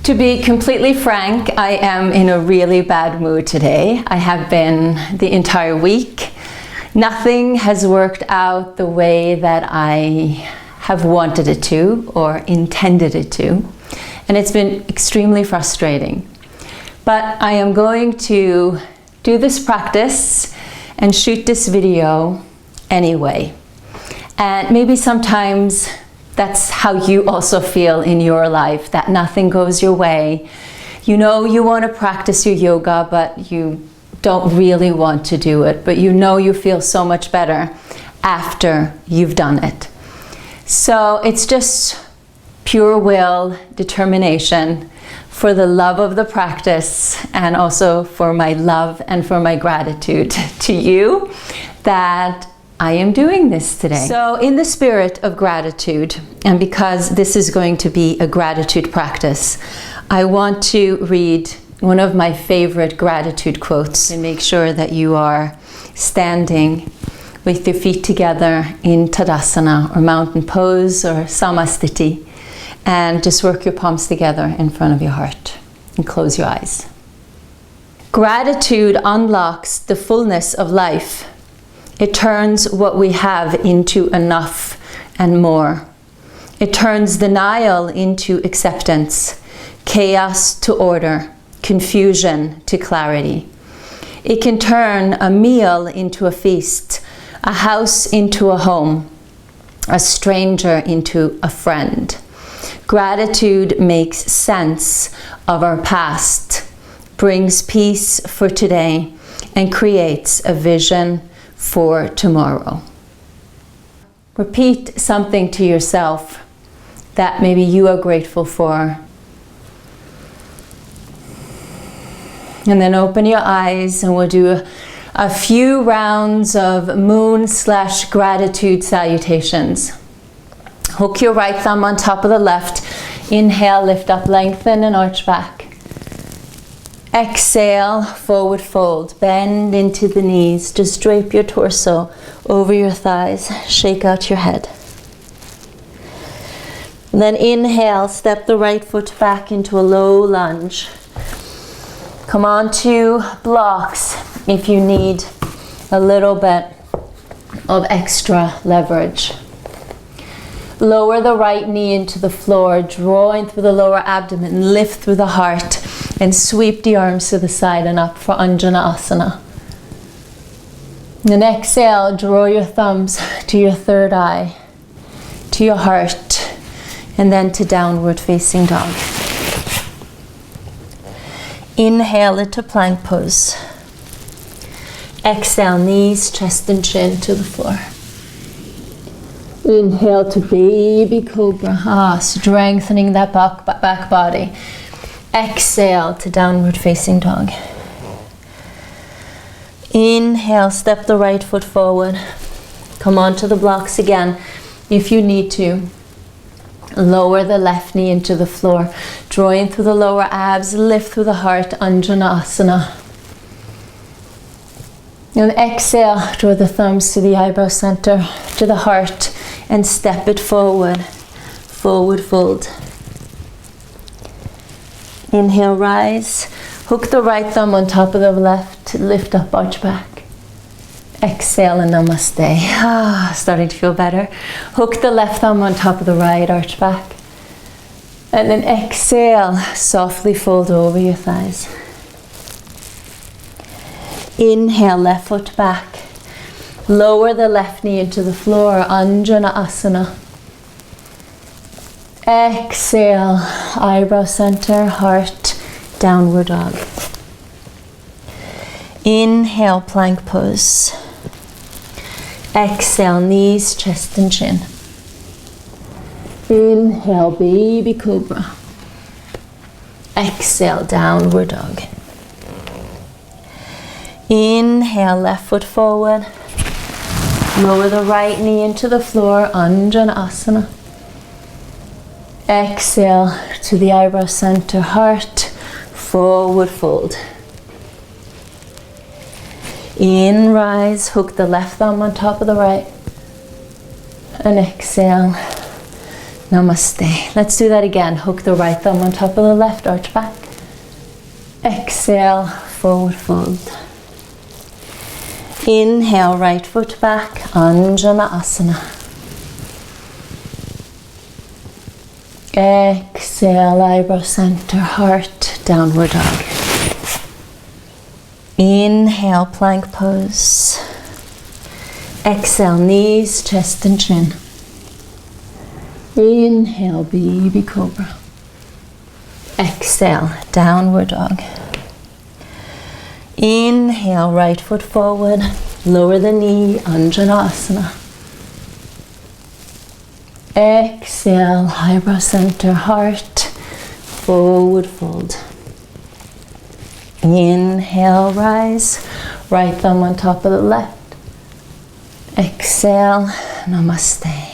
To be completely frank, I am in a really bad mood today. I have been the entire week. Nothing has worked out the way that I have wanted it to or intended it to. And it's been extremely frustrating. But I am going to do this practice and shoot this video anyway. And maybe sometimes that's how you also feel in your life, that nothing goes your way. You know you want to practice your yoga, but you don't really want to do it. But you know you feel so much better after you've done it. So it's just pure will, determination, for the love of the practice, and also for my love and for my gratitude to you that I am doing this today. So in the spirit of gratitude, and because this is going to be a gratitude practice, I want to read one of my favorite gratitude quotes, and make sure that you are standing with your feet together in Tadasana or mountain pose or Samasthiti, and just work your palms together in front of your heart and close your eyes. Gratitude unlocks the fullness of life. It turns what we have into enough and more. It turns denial into acceptance, chaos to order, confusion to clarity. It can turn a meal into a feast, a house into a home, a stranger into a friend. Gratitude makes sense of our past, brings peace for today, and creates a vision for tomorrow. Repeat something to yourself that maybe you are grateful for. And then open your eyes and we'll do a few rounds of moon/gratitude salutations. Hook your right thumb on top of the left. Inhale, lift up, lengthen and arch back. Exhale, forward fold, bend into the knees, just drape your torso over your thighs, shake out your head. And then inhale, step the right foot back into a low lunge. Come on to blocks if you need a little bit of extra leverage. Lower the right knee into the floor, drawing through the lower abdomen, lift through the heart, and sweep the arms to the side and up for Anjaneyasana. Then exhale, draw your thumbs to your third eye, to your heart, and then to downward facing dog. Inhale into plank pose. Exhale, knees, chest and chin to the floor. Inhale to baby cobra, strengthening that back body. Exhale to downward facing dog. Inhale, step the right foot forward. Come onto the blocks again if you need to. Lower the left knee into the floor, drawing through the lower abs, lift through the heart, Anjaneyasana. And exhale, draw the thumbs to the eyebrow center, to the heart, and step it forward, forward fold. Inhale, rise, hook the right thumb on top of the left, lift up, arch back. Exhale and namaste. Starting to feel better. Hook the left thumb on top of the right, arch back. And then exhale, softly fold over your thighs. Inhale, left foot back. Lower the left knee into the floor, Anjaneyasana. Exhale, eyebrow center, heart, downward dog. Inhale, plank pose. Exhale, knees, chest and chin. Inhale, baby cobra. Exhale, downward dog. Inhale, left foot forward. Lower the right knee into the floor, Anjaneyasana. Exhale to the eyebrow center, heart, forward fold. In, rise, hook the left thumb on top of the right. And exhale Namaste. Let's do that again. Hook the right thumb on top of the left, arch back. Exhale, forward fold. Inhale, right foot back, Anjaneyasana. Exhale, eyebrow center, heart, downward dog. Inhale, plank pose. Exhale, knees, chest and chin. Inhale, baby cobra. Exhale, downward dog. Inhale, right foot forward, lower the knee, Anjaneyasana. Exhale, eyebrow center, heart, forward fold. Inhale, rise, right thumb on top of the left. Exhale, namaste.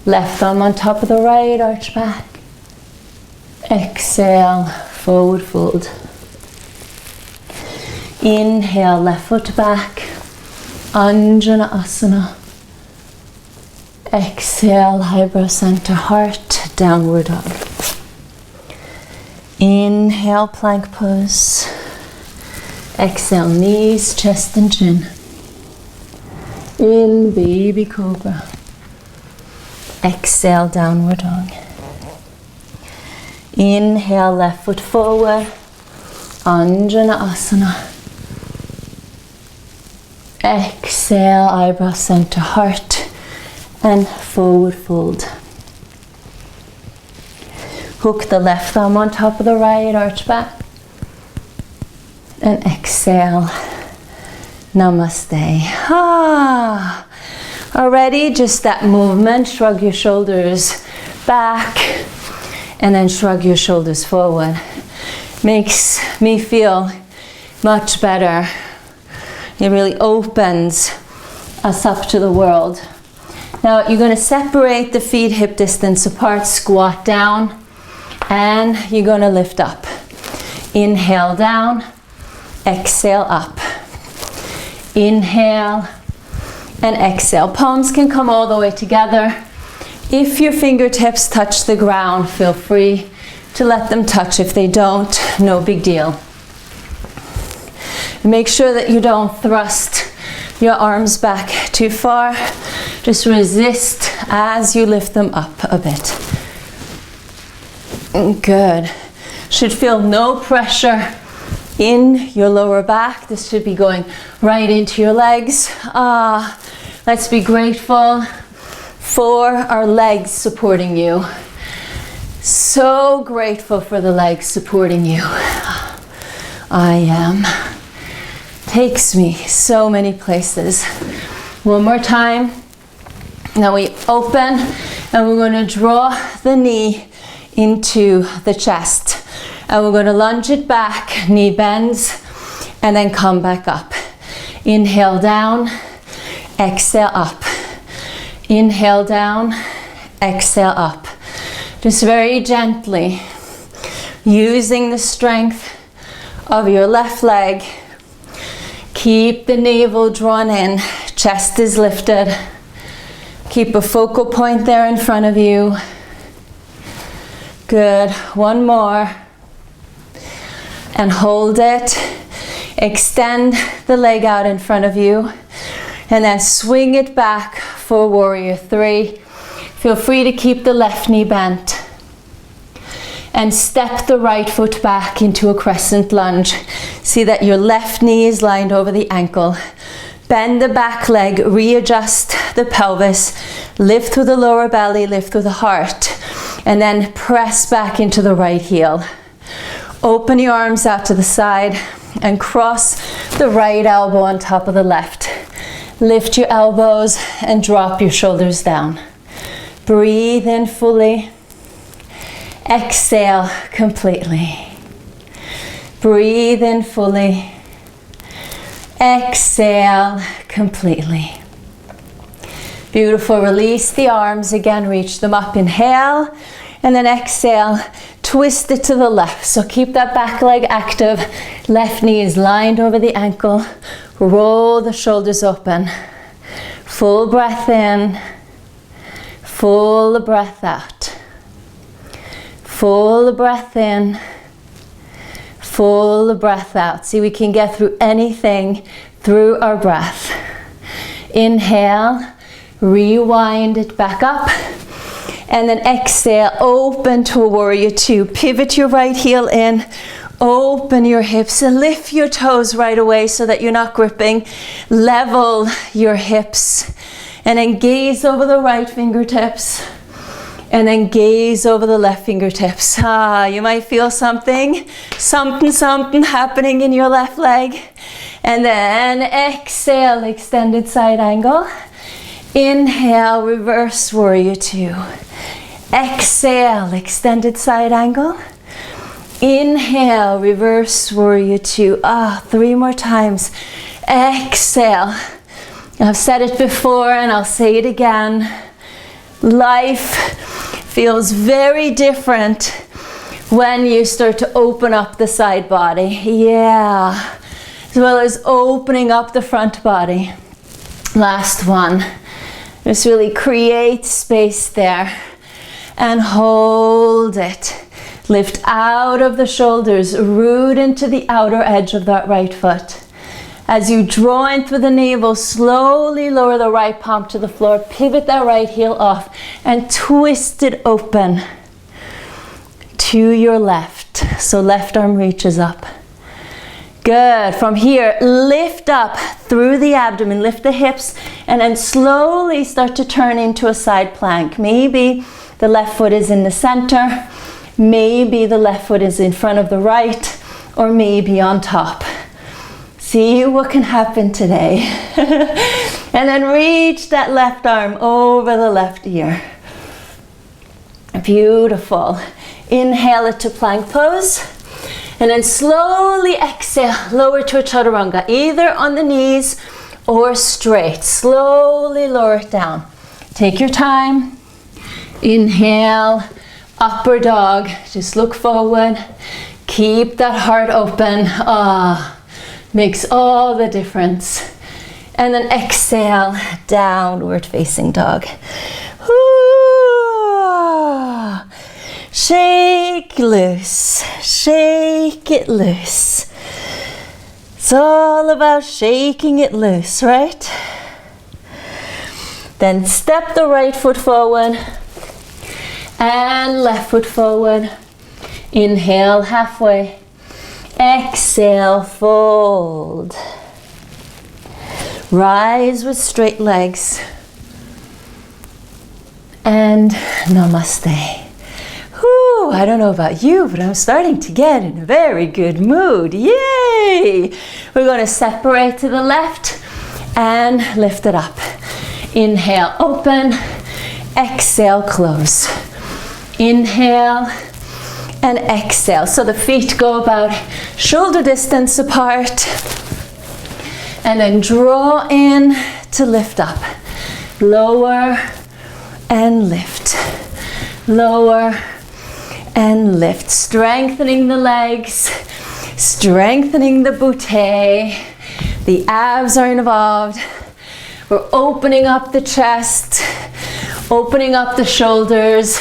Left thumb on top of the right, arch back. Exhale, forward fold. Inhale, left foot back, Anjaneyasana. Exhale, eyebrow center, heart, downward dog. Inhale, plank pose. Exhale, knees, chest and chin. In, baby cobra. Exhale, downward dog. Inhale, left foot forward, Anjaneyasana. Exhale, eyebrow center, heart, and forward fold. Hook the left thumb on top of the right, arch back. And exhale, namaste. Already just that movement, shrug your shoulders back and then shrug your shoulders forward. Makes me feel much better. It really opens us up to the world. Now you're going to separate the feet hip distance apart, squat down, and you're going to lift up. Inhale down, exhale up. Inhale and exhale. Palms can come all the way together. If your fingertips touch the ground, feel free to let them touch. If they don't, no big deal. Make sure that you don't thrust your arms back too far. Just resist as you lift them up a bit. Good. Should feel no pressure in your lower back. This should be going right into your legs. Let's be grateful for our legs supporting you. So grateful for the legs supporting you. I am. Takes me so many places. One more time. Now we open and we're going to draw the knee into the chest. And we're going to lunge it back, knee bends, and then come back up. Inhale down, exhale up. Inhale down, exhale up. Just very gently, using the strength of your left leg. Keep the navel drawn in, chest is lifted. Keep a focal point there in front of you. Good, one more. And hold it. Extend the leg out in front of you. And then swing it back for warrior three. Feel free to keep the left knee bent. And step the right foot back into a crescent lunge. See that your left knee is lined over the ankle. Bend the back leg, readjust the pelvis, lift through the lower belly, lift through the heart, and then press back into the right heel. Open your arms out to the side and cross the right elbow on top of the left. Lift your elbows and drop your shoulders down. Breathe in fully. Exhale completely. Breathe in fully. Exhale completely. Beautiful. Release the arms again. Reach them up. Inhale. And then exhale. Twist it to the left. So keep that back leg active. Left knee is lined over the ankle. Roll the shoulders open. Full breath in. Full breath out. Full breath in. Full breath out. See, we can get through anything through our breath. Inhale, rewind it back up. And then exhale, open to a warrior two. Pivot your right heel in. Open your hips and lift your toes right away so that you're not gripping. Level your hips. And then gaze over the right fingertips. And then gaze over the left fingertips. You might feel something happening in your left leg. And then exhale, extended side angle. Inhale, reverse warrior two. Exhale, extended side angle. Inhale, reverse warrior two. 3 more times. Exhale. I've said it before and I'll say it again. Life feels very different when you start to open up the side body. Yeah. As well as opening up the front body. Last one. Just really create space there and hold it. Lift out of the shoulders, root into the outer edge of that right foot. As you draw in through the navel, slowly lower the right palm to the floor, pivot that right heel off and twist it open to your left. So left arm reaches up. Good. From here, lift up through the abdomen, lift the hips, and then slowly start to turn into a side plank. Maybe the left foot is in the center, maybe the left foot is in front of the right, or maybe on top. See what can happen today. And then reach that left arm over the left ear. Beautiful. Inhale it to plank pose. And then slowly exhale, lower to a chaturanga, either on the knees or straight. Slowly lower it down. Take your time. Inhale, upper dog. Just look forward. Keep that heart open. Makes all the difference. And then exhale, downward facing dog. Shake loose, shake it loose. It's all about shaking it loose, right? Then step the right foot forward and left foot forward. Inhale halfway. Exhale, fold. Rise with straight legs. And namaste. Whew, I don't know about you, but I'm starting to get in a very good mood. Yay! We're going to separate to the left and lift it up. Inhale, open. Exhale, close. Inhale and exhale. So the feet go about shoulder distance apart. And then draw in to lift up. Lower and lift. Lower and lift. Strengthening the legs. Strengthening the butte. The abs are involved. We're opening up the chest. Opening up the shoulders.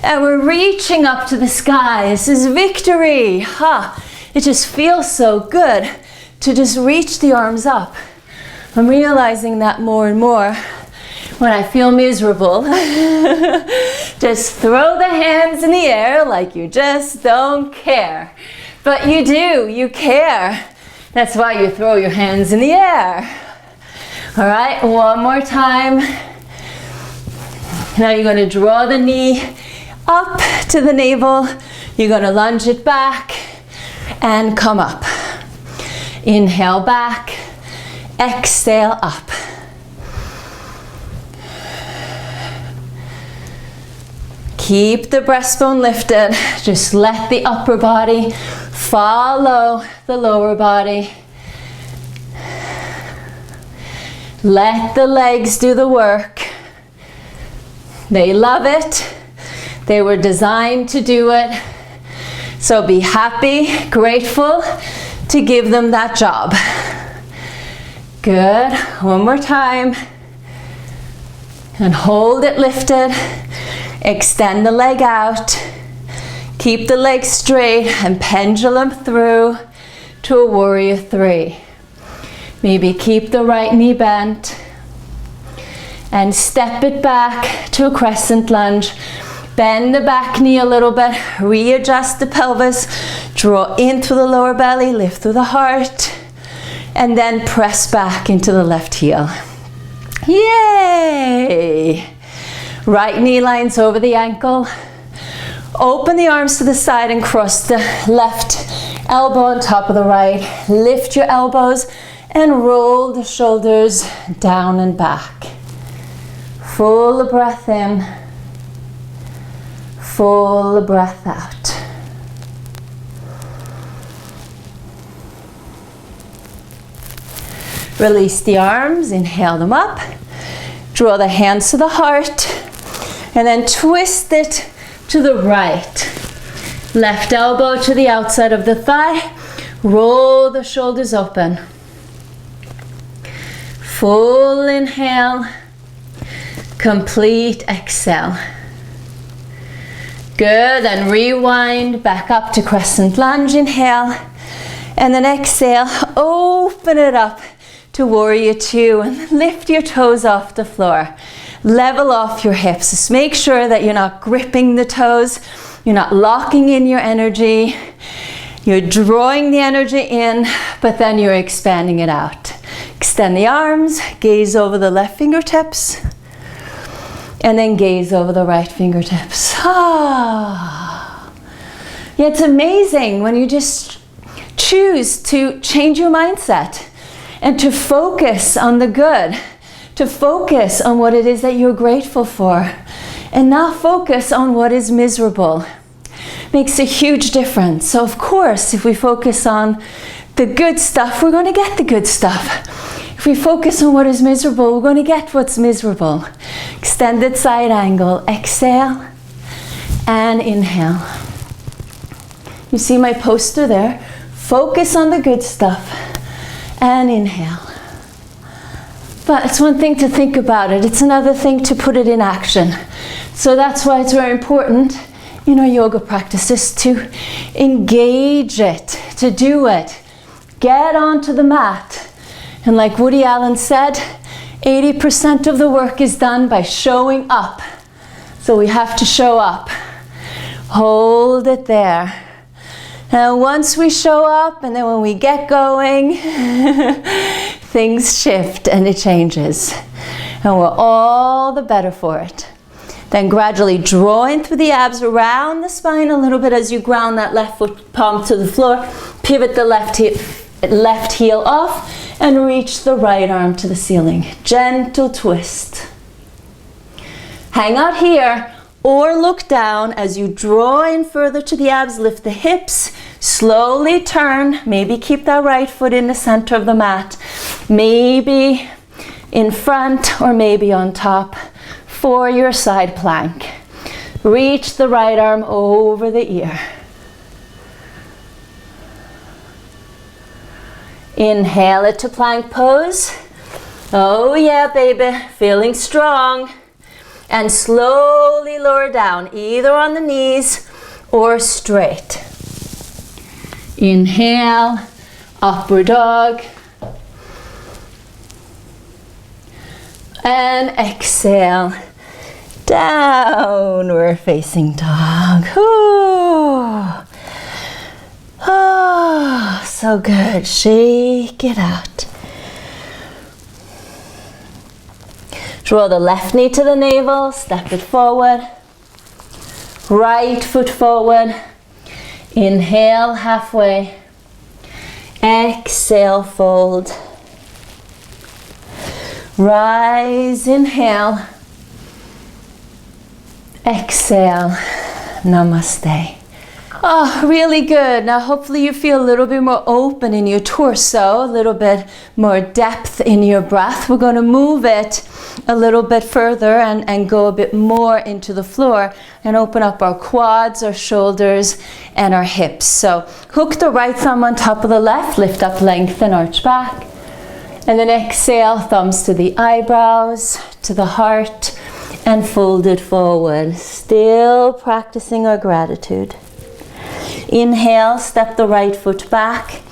And we're reaching up to the sky. This is victory. It just feels so good to just reach the arms up. I'm realizing that more and more when I feel miserable. Just throw the hands in the air like you just don't care. But you do, you care. That's why you throw your hands in the air. All right, one more time. Now you're going to draw the knee up to the navel. You're going to lunge it back and come up. Inhale back, exhale up. Keep the breastbone lifted. Just let the upper body follow the lower body. Let the legs do the work. They love it. They were designed to do it. So be happy, grateful to give them that job. Good. One more time. And hold it lifted. Extend the leg out. Keep the leg straight and pendulum through to a warrior three. Maybe keep the right knee bent and step it back to a crescent lunge. Bend the back knee a little bit, readjust the pelvis, draw in through the lower belly, lift through the heart, and then press back into the left heel. Yay! Right knee lines over the ankle. Open the arms to the side and cross the left elbow on top of the right. Lift your elbows and roll the shoulders down and back. Full breath in. Full breath out. Release the arms, inhale them up. Draw the hands to the heart and then twist it to the right. Left elbow to the outside of the thigh. Roll the shoulders open. Full inhale. Complete exhale. Good, and rewind back up to crescent lunge, inhale, and then exhale, open it up to warrior two, and lift your toes off the floor. Level off your hips. Just make sure that you're not gripping the toes, you're not locking in your energy, you're drawing the energy in, but then you're expanding it out. Extend the arms, gaze over the left fingertips, and then gaze over the right fingertips. Ah. Yeah, it's amazing when you just choose to change your mindset and to focus on the good, to focus on what it is that you're grateful for, and not focus on what is miserable. Makes a huge difference. So of course, if we focus on the good stuff, we're going to get the good stuff. If we focus on what is miserable, we're going to get what's miserable. Extended side angle. Exhale and inhale. You see my poster there? Focus on the good stuff and inhale. But it's one thing to think about it. It's another thing to put it in action. So that's why it's very important in our yoga practices to engage it, to do it. Get onto the mat. And like Woody Allen said, 80% of the work is done by showing up. So we have to show up. Hold it there. And once we show up, and then when we get going, things shift and it changes. And we're all the better for it. Then gradually draw in through the abs, around the spine a little bit as you ground that left foot palm to the floor. Pivot the left heel off and reach the right arm to the ceiling. Gentle twist. Hang out here or look down as you draw in further to the abs. Lift the hips, slowly turn. Maybe keep that right foot in the center of the mat. Maybe in front or maybe on top for your side plank. Reach the right arm over the ear. Inhale it to plank pose. Oh yeah, baby, feeling strong. And slowly lower down, either on the knees or straight. Inhale, upward dog. And exhale, downward facing dog. Ooh. Oh, so good. Shake it out. Draw the left knee to the navel, step it forward. Right foot forward. Inhale halfway. Exhale, fold. Rise, inhale. Exhale, namaste. Oh, really good. Now hopefully you feel a little bit more open in your torso, a little bit more depth in your breath. We're going to move it a little bit further and go a bit more into the floor and open up our quads, our shoulders, and our hips. So hook the right thumb on top of the left, lift up, lengthen, arch back. And then exhale, thumbs to the eyebrows, to the heart, and fold it forward. Still practicing our gratitude. Inhale, step the right foot back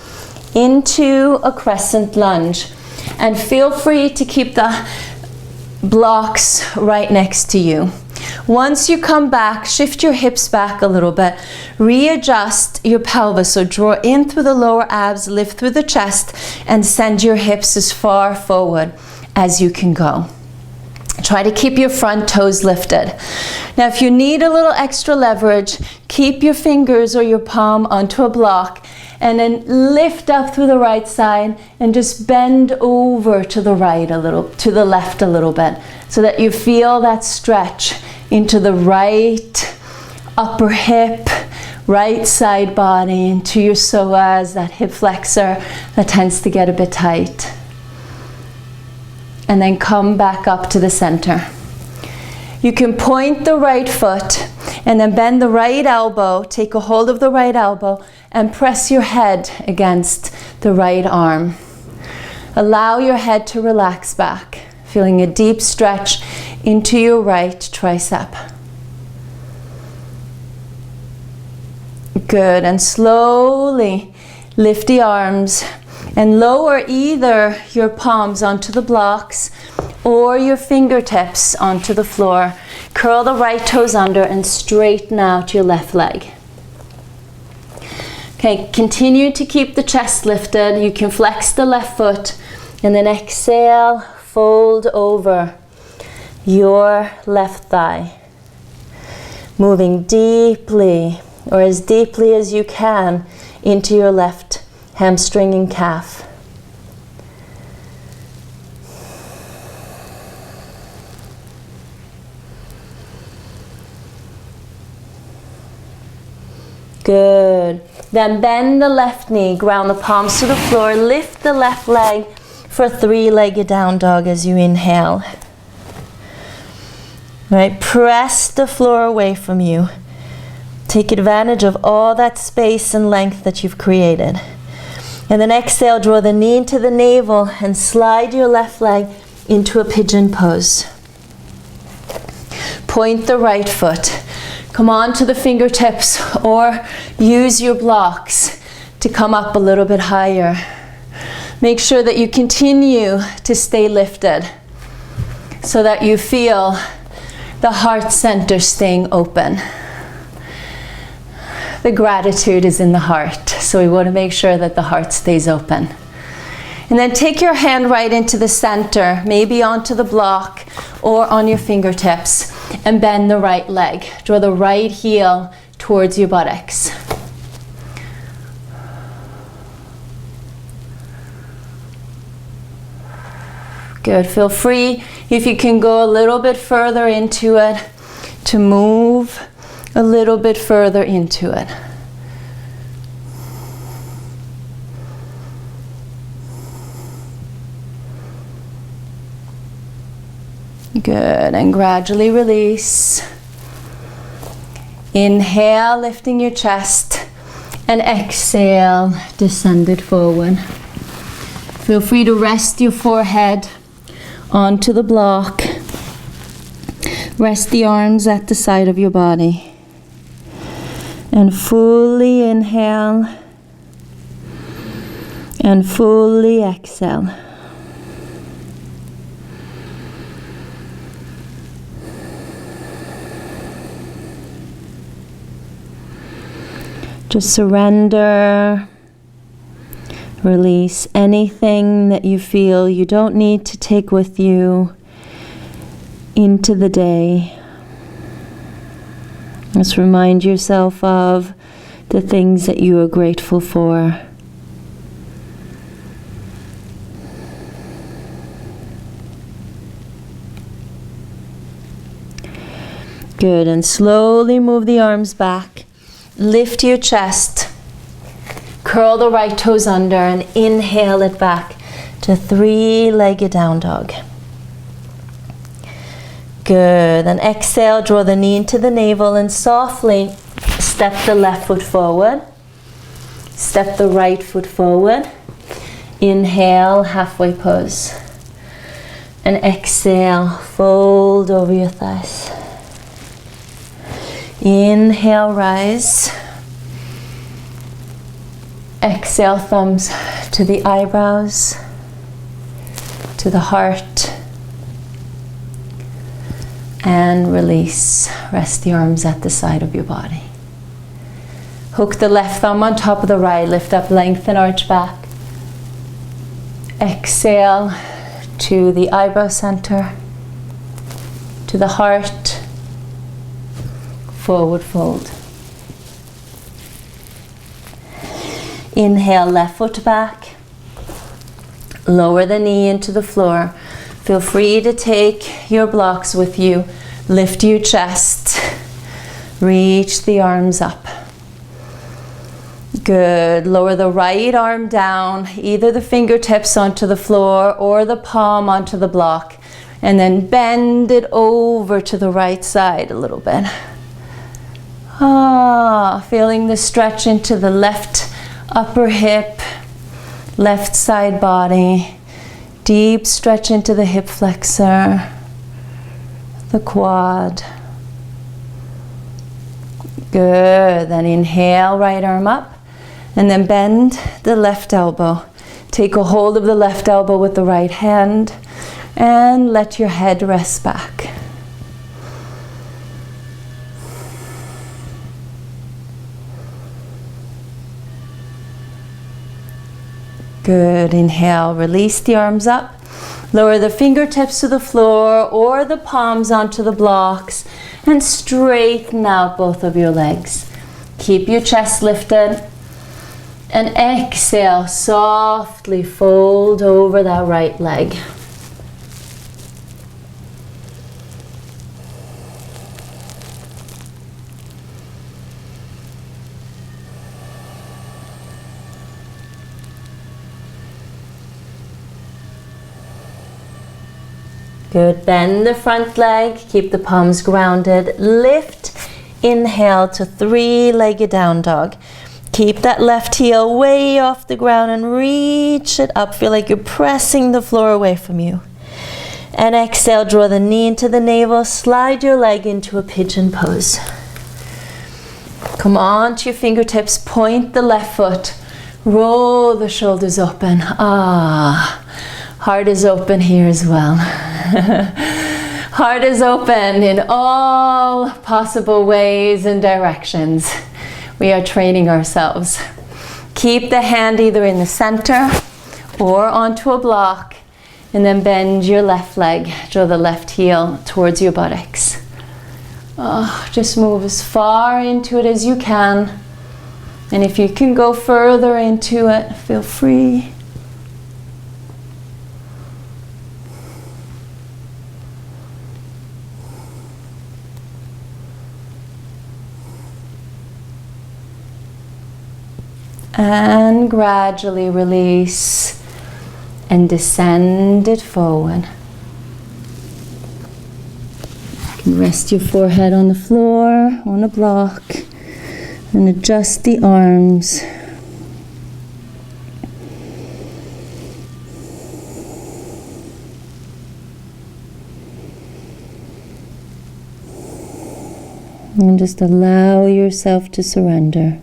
into a crescent lunge. And feel free to keep the blocks right next to you. Once you come back, shift your hips back a little bit. Readjust your pelvis. So draw in through the lower abs, lift through the chest, and send your hips as far forward as you can go. Try to keep your front toes lifted. Now, if you need a little extra leverage, keep your fingers or your palm onto a block and then lift up through the right side and just bend over to the right a little, to the left a little bit, so that you feel that stretch into the right upper hip, right side body, into your psoas, that hip flexor that tends to get a bit tight. And then come back up to the center. You can point the right foot and then bend the right elbow, take a hold of the right elbow and press your head against the right arm. Allow your head to relax back, feeling a deep stretch into your right tricep. Good, and slowly lift the arms and lower either your palms onto the blocks or your fingertips onto the floor. Curl the right toes under and straighten out your left leg. Okay, continue to keep the chest lifted. You can flex the left foot and then exhale, fold over your left thigh. Moving deeply, or as deeply as you can, into your left hamstring and calf. Good. Then bend the left knee, ground the palms to the floor, lift the left leg for a three-legged down dog as you inhale. Right, press the floor away from you. Take advantage of all that space and length that you've created. And then exhale, draw the knee into the navel and slide your left leg into a pigeon pose. Point the right foot. Come on to the fingertips or use your blocks to come up a little bit higher. Make sure that you continue to stay lifted so that you feel the heart center staying open. The gratitude is in the heart, so we want to make sure that the heart stays open. And then take your hand right into the center, maybe onto the block or on your fingertips, and bend the right leg. Draw the right heel towards your buttocks. Good. Feel free, if you can go a little bit further into it, to move a little bit further into it. Good, and gradually release. Inhale, lifting your chest, and exhale, descend it forward. Feel free to rest your forehead onto the block. Rest the arms at the side of your body. And fully inhale, and fully exhale. Just surrender, release anything that you feel you don't need to take with you into the day. Just remind yourself of the things that you are grateful for. Good, and slowly move the arms back. Lift your chest, curl the right toes under, and inhale it back to three-legged down dog. Good, then exhale, draw the knee into the navel and softly step the left foot forward. Step the right foot forward. Inhale, halfway pose. And exhale, fold over your thighs. Inhale, rise. Exhale, thumbs to the eyebrows, to the heart. And release. Rest the arms at the side of your body. Hook the left thumb on top of the right. Lift up, lengthen, arch back. Exhale to the eyebrow center, to the heart. Forward fold. Inhale, left foot back. Lower the knee into the floor. Feel free to take your blocks with you. Lift your chest. Reach the arms up. Good. Lower the right arm down, either the fingertips onto the floor or the palm onto the block. And then bend it over to the right side a little bit. Feeling the stretch into the left upper hip, left side body. Deep stretch into the hip flexor, the quad. Good. Then inhale, right arm up, and then bend the left elbow. Take a hold of the left elbow with the right hand and let your head rest back. Good. Inhale, release the arms up. Lower the fingertips to the floor or the palms onto the blocks and straighten out both of your legs. Keep your chest lifted. And exhale, softly fold over that right leg. Good. Bend the front leg. Keep the palms grounded. Lift. Inhale to three-legged down dog. Keep that left heel way off the ground and reach it up. Feel like you're pressing the floor away from you. And exhale, draw the knee into the navel. Slide your leg into a pigeon pose. Come on to your fingertips. Point the left foot. Roll the shoulders open. Heart is open here as well. Heart is open in all possible ways and directions. We are training ourselves. Keep the hand either in the center or onto a block, and then bend your left leg. Draw the left heel towards your buttocks. Just move as far into it as you can. And if you can go further into it, feel free. And gradually release and descend it forward. You can rest your forehead on the floor, on a block, and adjust the arms. And just allow yourself to surrender.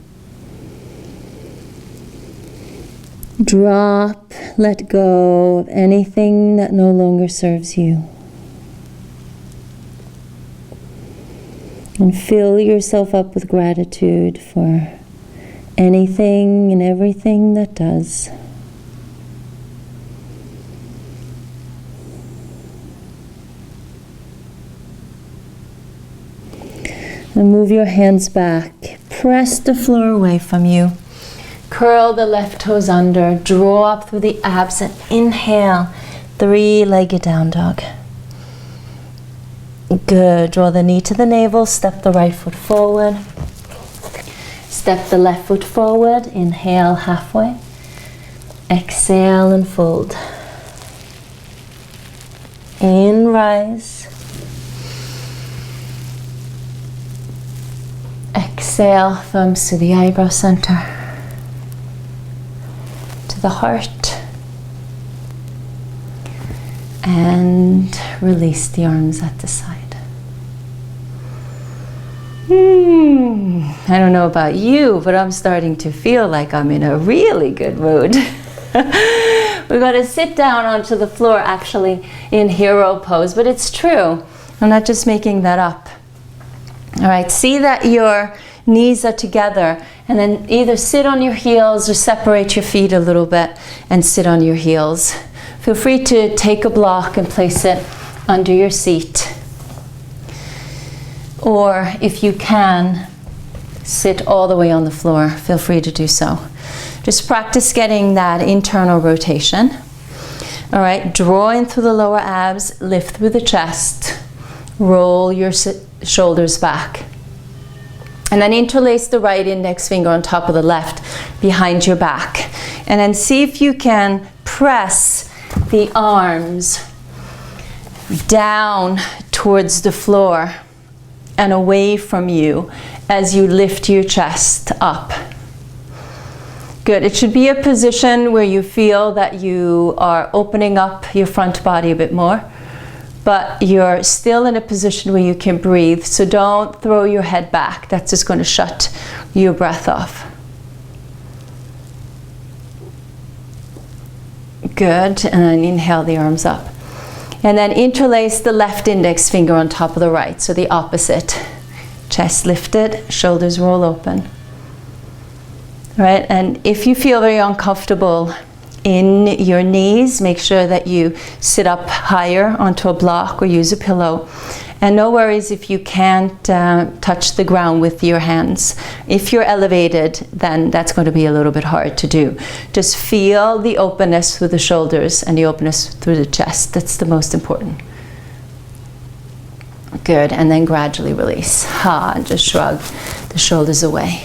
Drop, let go of anything that no longer serves you. And fill yourself up with gratitude for anything and everything that does. And move your hands back. Press the floor away from you. Curl the left toes under, draw up through the abs and inhale, three-legged down dog. Good, draw the knee to the navel, step the right foot forward. Step the left foot forward, inhale halfway. Exhale and fold. In, rise. Exhale, thumbs to the eyebrow center. The heart, And release the arms at the side. I don't know about you, but I'm starting to feel like I'm in a really good mood. We're going to sit down onto the floor, actually, in hero pose, but it's true. I'm not just making that up. All right, see that your knees are together, and then either sit on your heels or separate your feet a little bit and sit on your heels. Feel free to take a block and place it under your seat. Or if you can, sit all the way on the floor. Feel free to do so. Just practice getting that internal rotation. All right, draw in through the lower abs, lift through the chest, roll your shoulders back. And then interlace the right index finger on top of the left behind your back. And then see if you can press the arms down towards the floor and away from you as you lift your chest up. Good. It should be a position where you feel that you are opening up your front body a bit more, but you're still in a position where you can breathe. So don't throw your head back. That's just going to shut your breath off. Good. And then inhale the arms up. And then interlace the left index finger on top of the right, so the opposite. Chest lifted, shoulders roll open. All right, and if you feel very uncomfortable in your knees, make sure that you sit up higher onto a block or use a pillow. And no worries if you can't touch the ground with your hands. If you're elevated, then that's going to be a little bit hard to do. Just feel the openness through the shoulders and the openness through the chest. That's the most important. Good, and then gradually release. And just shrug the shoulders away.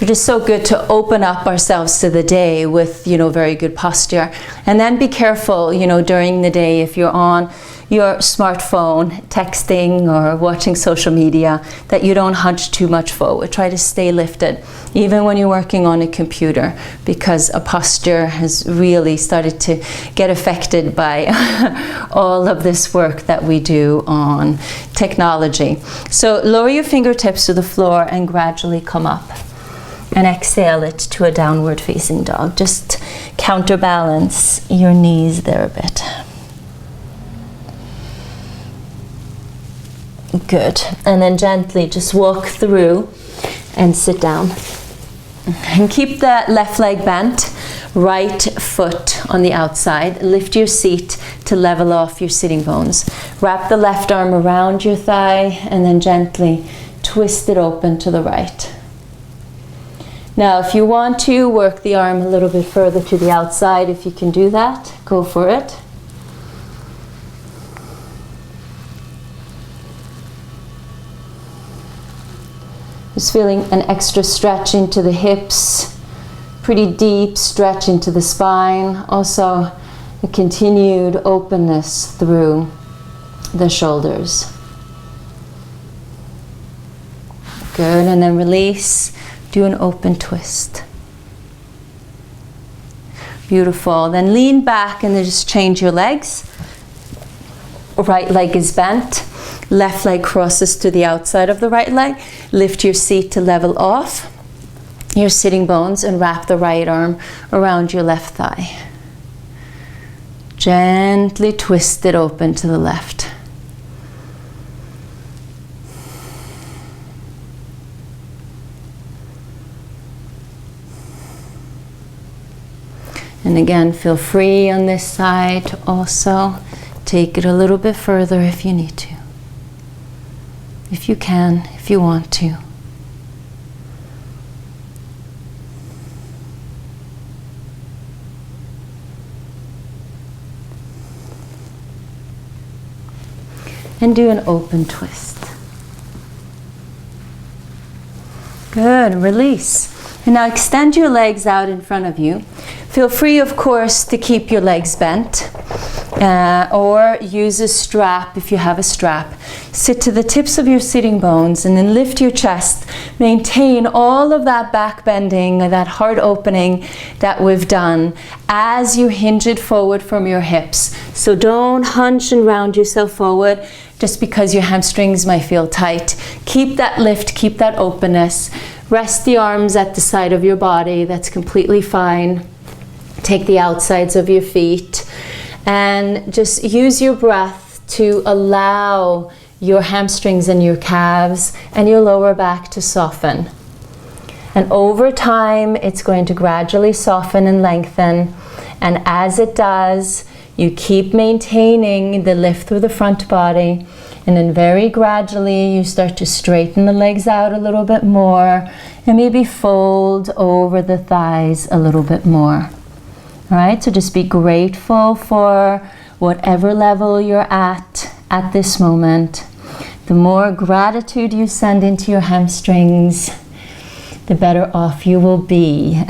We're just so good to open up ourselves to the day with, very good posture. And then be careful, during the day if you're on your smartphone, texting or watching social media, that you don't hunch too much forward. Try to stay lifted, even when you're working on a computer, because a posture has really started to get affected by all of this work that we do on technology. So lower your fingertips to the floor and gradually come up. And exhale it to a downward facing dog. Just counterbalance your knees there a bit. Good. And then gently just walk through and sit down. And keep the left leg bent, right foot on the outside. Lift your seat to level off your sitting bones. Wrap the left arm around your thigh and then gently twist it open to the right. Now, if you want to work the arm a little bit further to the outside, if you can do that, go for it. Just feeling an extra stretch into the hips, pretty deep stretch into the spine. Also, a continued openness through the shoulders. Good, and then release. Do an open twist. Beautiful. Then lean back and then just change your legs. Right leg is bent. Left leg crosses to the outside of the right leg. Lift your seat to level off your sitting bones and wrap the right arm around your left thigh. Gently twist it open to the left. And again, feel free on this side to also take it a little bit further if you need to. If you can, if you want to. And do an open twist. Good, release. And now extend your legs out in front of you. Feel free, of course, to keep your legs bent. or use a strap if you have a strap. Sit to the tips of your sitting bones and then lift your chest. Maintain all of that back bending, that heart opening that we've done as you hinge it forward from your hips. So don't hunch and round yourself forward just because your hamstrings might feel tight. Keep that lift, keep that openness. Rest the arms at the side of your body. That's completely fine. Take the outsides of your feet and just use your breath to allow your hamstrings and your calves and your lower back to soften. And over time, it's going to gradually soften and lengthen. And as it does, you keep maintaining the lift through the front body. And then very gradually, you start to straighten the legs out a little bit more and maybe fold over the thighs a little bit more. All right, so just be grateful for whatever level you're at this moment. The more gratitude you send into your hamstrings, the better off you will be.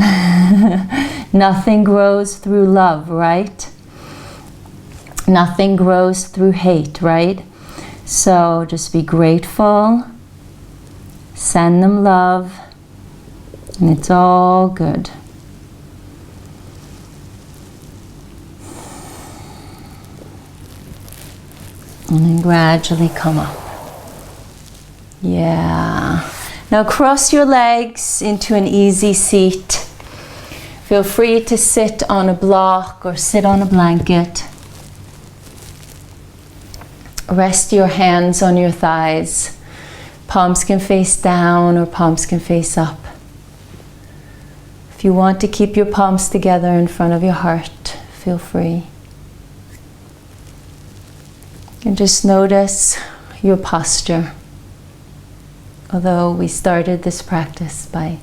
Nothing grows through love, right? Nothing grows through hate, right? So just be grateful, send them love, and it's all good. And then gradually come up. Yeah. Now cross your legs into an easy seat. Feel free to sit on a block or sit on a blanket. Rest your hands on your thighs. Palms can face down or palms can face up. If you want to keep your palms together in front of your heart, feel free. And just notice your posture. Although we started this practice by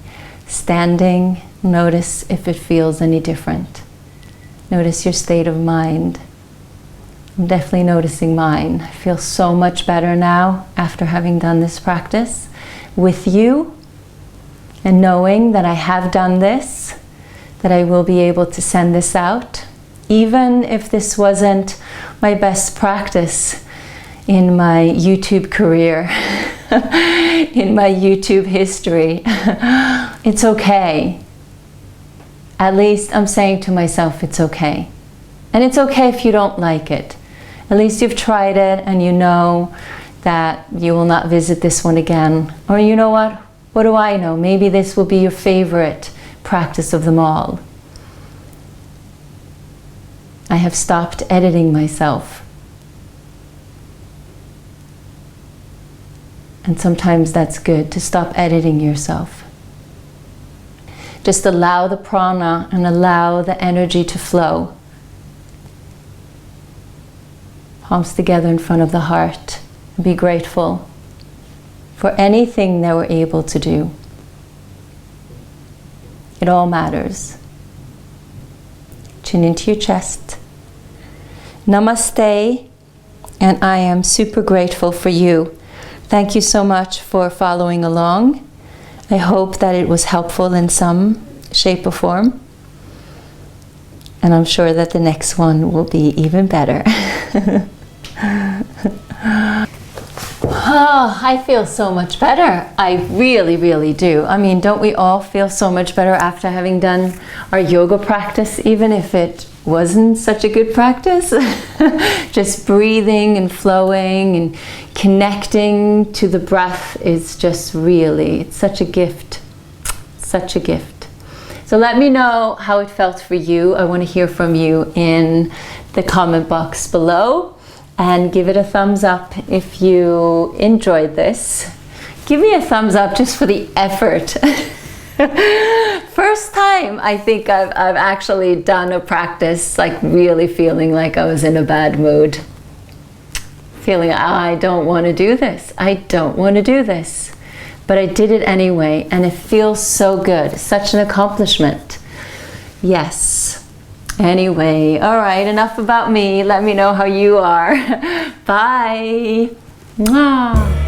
standing, notice if it feels any different. Notice your state of mind. I'm definitely noticing mine. I feel so much better now after having done this practice with you and knowing that I have done this, that I will be able to send this out. Even if this wasn't my best practice in my YouTube career, in my YouTube history, it's okay. At least I'm saying to myself, it's okay. And it's okay if you don't like it. At least you've tried it and you know that you will not visit this one again. Or you know what do I know? Maybe this will be your favorite practice of them all. I have stopped editing myself. And sometimes that's good to stop editing yourself. Just allow the prana and allow the energy to flow. Palms together in front of the heart. Be grateful for anything that we're able to do. It all matters. Chin into your chest. Namaste, and I am super grateful for you. Thank you so much for following along. I hope that it was helpful in some shape or form. And I'm sure that the next one will be even better. Oh, I feel so much better. I really, really do. I mean, don't we all feel so much better after having done our yoga practice, even if it wasn't such a good practice? Just breathing and flowing and connecting to the breath is just really, it's such a gift. Such a gift. So let me know how it felt for you. I want to hear from you in the comment box below. And give it a thumbs up if you enjoyed this. Give me a thumbs up just for the effort. First time I think I've actually done a practice like really feeling like I was in a bad mood. Feeling I don't want to do this. I don't want to do this. But I did it anyway and it feels so good. Such an accomplishment. Yes. Anyway, all right, enough about me. Let me know how you are. Bye. Mwah.